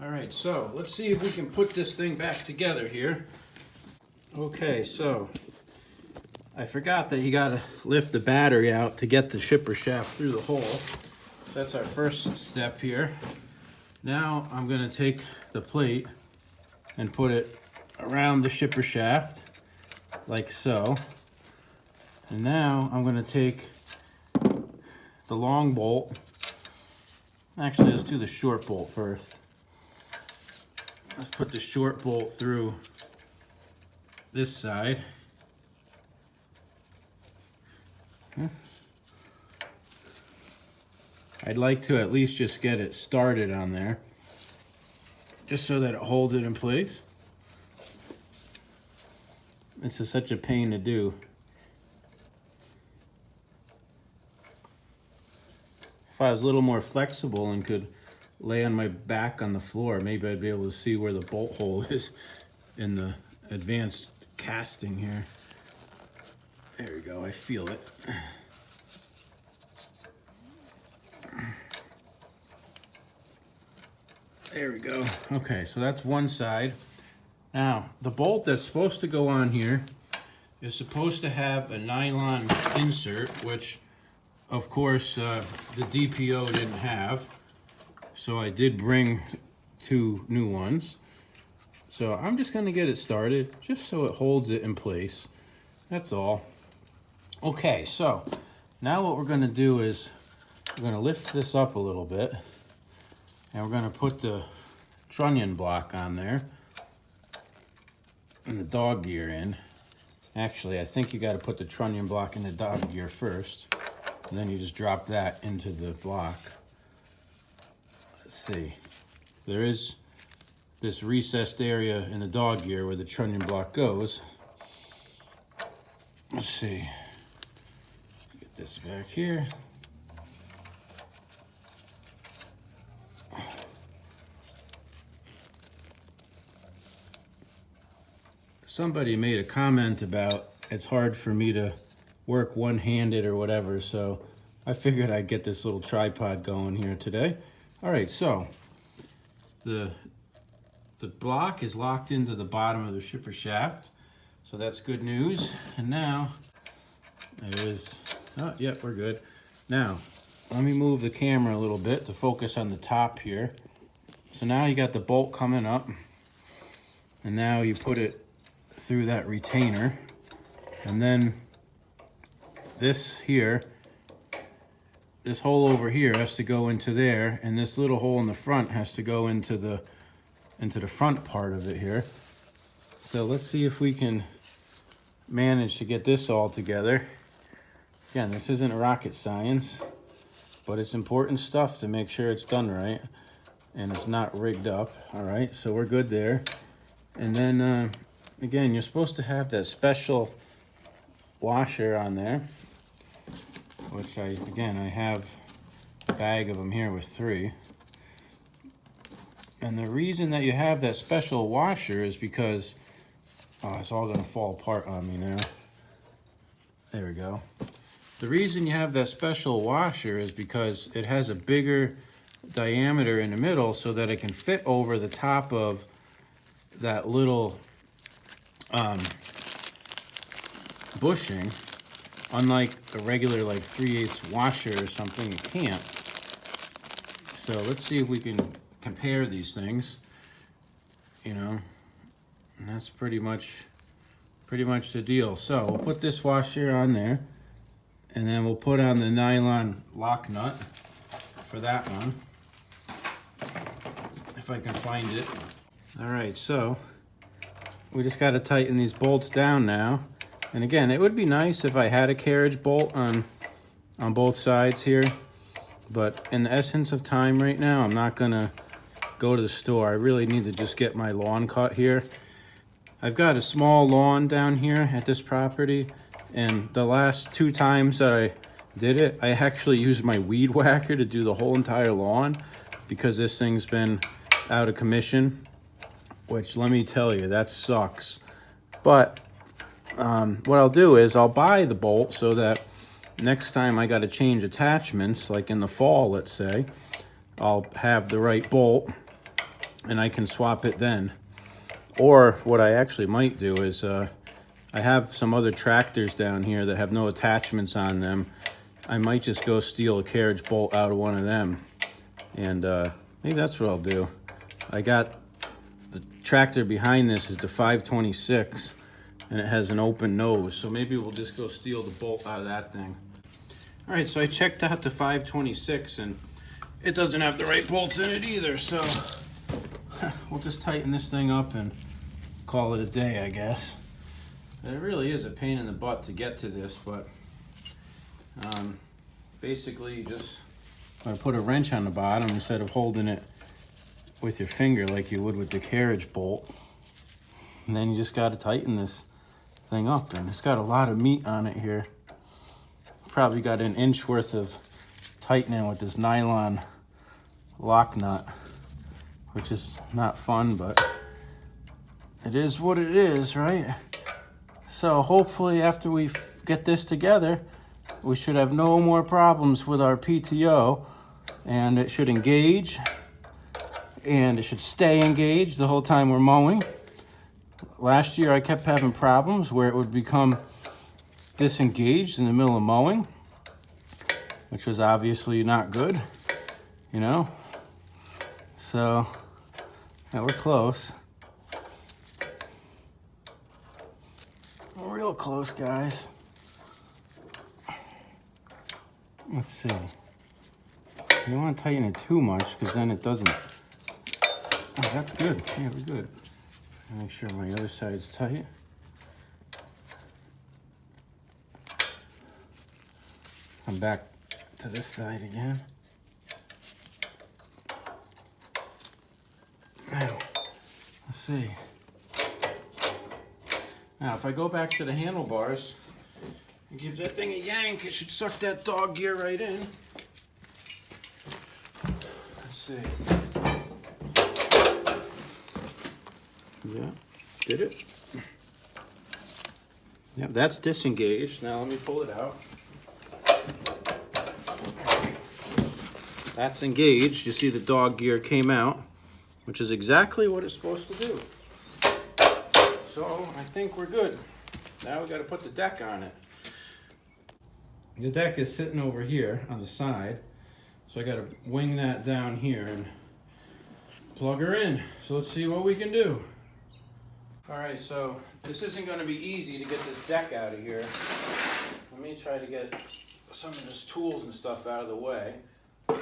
All right, so let's see if we can put this thing back together here. Okay, so I forgot that you gotta lift the battery out to get the shipper shaft through the hole. That's our first step here. Now I'm gonna take the plate and put it around the shipper shaft, like so. And now I'm gonna take the long bolt. Actually, let's do the short bolt first. Let's put the short bolt through this side. I'd like to at least just get it started on there, just so that it holds it in place. This is such a pain to do. If I was a little more flexible and could lay on my back on the floor, maybe I'd be able to see where the bolt hole is in the advanced casting here. There we go, I feel it. There we go. Okay, so that's one side. Now, the bolt that's supposed to go on here is supposed to have a nylon insert, which of course the DPO didn't have. So I did bring 2 new ones. So I'm just gonna get it started just so it holds it in place. That's all. Okay, so now what we're gonna do is we're gonna lift this up a little bit and we're gonna put the trunnion block on there and the dog gear in. Actually, I think you gotta put the trunnion block in the dog gear first, and then you just drop that into the block. Let's see. There is this recessed area in the dog gear where the trunnion block goes. Let's see. Get this back here. Somebody made a comment about it's hard for me to work one-handed or whatever, so I figured I'd get this little tripod going here today. All right, so the block is locked into the bottom of the shipper shaft, so that's good news. And now there is, oh, yep, we're good. Now, let me move the camera a little bit to focus on the top here. So now you got the bolt coming up, and now you put it through that retainer, and then this here, this hole over here has to go into there, and this little hole in the front has to go into the front part of it here. So let's see if we can manage to get this all together. Again, this isn't rocket science, but it's important stuff to make sure it's done right and it's not rigged up. All right, so we're good there. And then again, you're supposed to have that special washer on there, which I have a bag of them here with 3. And the reason that you have that special washer is because, oh, it's all gonna fall apart on me now. There we go. The reason you have that special washer is because it has a bigger diameter in the middle so that it can fit over the top of that little bushing. Unlike a regular like 3/8 washer or something, you can't. So let's see if we can compare these things, you know, and that's pretty much the deal. So we'll put this washer on there, and then we'll put on the nylon lock nut for that one, if I can find it. All right, so we just got to tighten these bolts down now. And again, it would be nice if I had a carriage bolt on both sides here, but in the essence of time right now, I'm not gonna go to the store. I really need to just get my lawn cut here. I've got a small lawn down here at this property, and the last 2 times that I did it, I actually used my weed whacker to do the whole entire lawn because this thing's been out of commission, which let me tell you, that sucks. But what I'll do is I'll buy the bolt so that next time I got to change attachments, like in the fall, let's say, I'll have the right bolt and I can swap it then. Or what I actually might do is I have some other tractors down here that have no attachments on them. I might just go steal a carriage bolt out of one of them, and maybe that's what I'll do. I got the tractor behind this is the 526, and it has an open nose, so maybe we'll just go steal the bolt out of that thing. All right, so I checked out the 526, and it doesn't have the right bolts in it either, so we'll just tighten this thing up and call it a day, I guess. It really is a pain in the butt to get to this, but basically you just put a wrench on the bottom instead of holding it with your finger like you would with the carriage bolt. And then you just got to tighten this thing up, and it's got a lot of meat on it here. Probably got an inch worth of tightening with this nylon lock nut, which is not fun, but it is what it is, right? So hopefully after we get this together, we should have no more problems with our PTO, and it should engage, and it should stay engaged the whole time we're mowing. Last year I kept having problems where it would become disengaged in the middle of mowing, which was obviously not good, you know? So, yeah, we're close. We're real close, guys. Let's see. You don't want to tighten it too much because then it doesn't. Oh, that's good. Yeah, we're good. Make sure my other side's tight. Come back to this side again. Now, let's see. Now, if I go back to the handlebars and give that thing a yank, it should suck that dog gear right in. Let's see. Yeah, did it? Yeah, that's disengaged. Now let me pull it out. That's engaged. You see the dog gear came out, which is exactly what it's supposed to do. So I think we're good. Now we got to put the deck on it. The deck is sitting over here on the side, so I got to wing that down here and plug her in. So let's see what we can do. All right, so this isn't going to be easy to get this deck out of here. Let me try to get some of this tools and stuff out of the way. That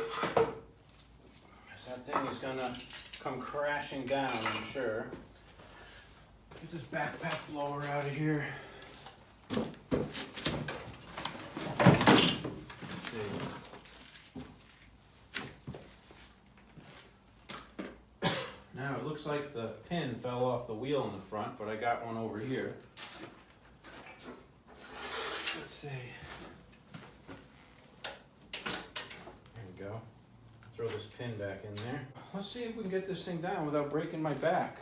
thing is going to come crashing down, I'm sure. Get this backpack blower out of here. Let's see. Now it looks like the pin fell off the wheel in the front, but I got one over here. Let's see. There we go. Throw this pin back in there. Let's see if we can get this thing down without breaking my back.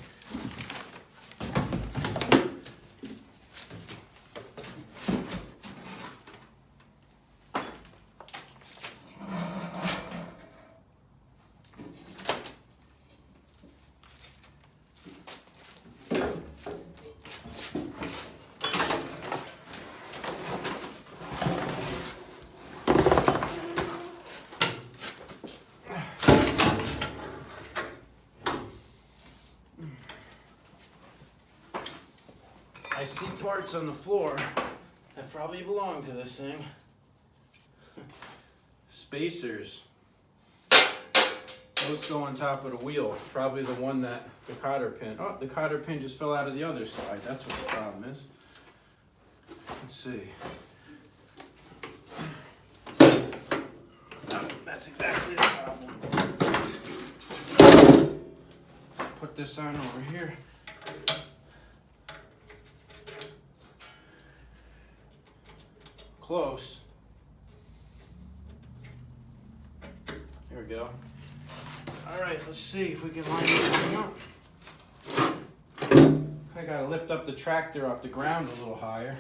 I see parts on the floor that probably belong to this thing. Spacers. Those go on top of the wheel. Probably the one that the cotter pin. Oh, the cotter pin just fell out of the other side. That's what the problem is. Let's see. No, that's exactly the problem. Put this on over here. Close. Here we go. All right, let's see if we can line this thing up. I gotta lift up the tractor off the ground a little higher.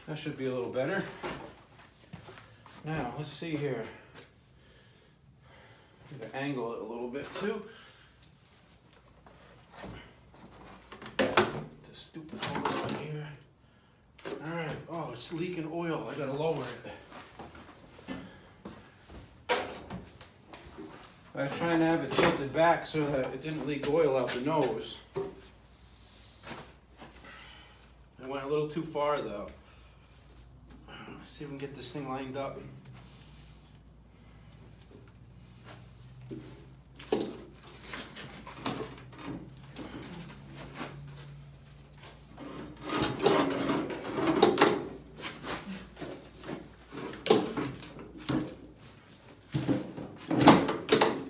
That should be a little better. Now, let's see here. I'm gonna angle it a little bit too. The stupid hose in here. All right. Oh, it's leaking oil. I gotta lower it. I was trying to have it tilted back so that it didn't leak oil out the nose. I went a little too far though. Let's see if we can get this thing lined up.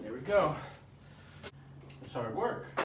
There we go. It's hard work.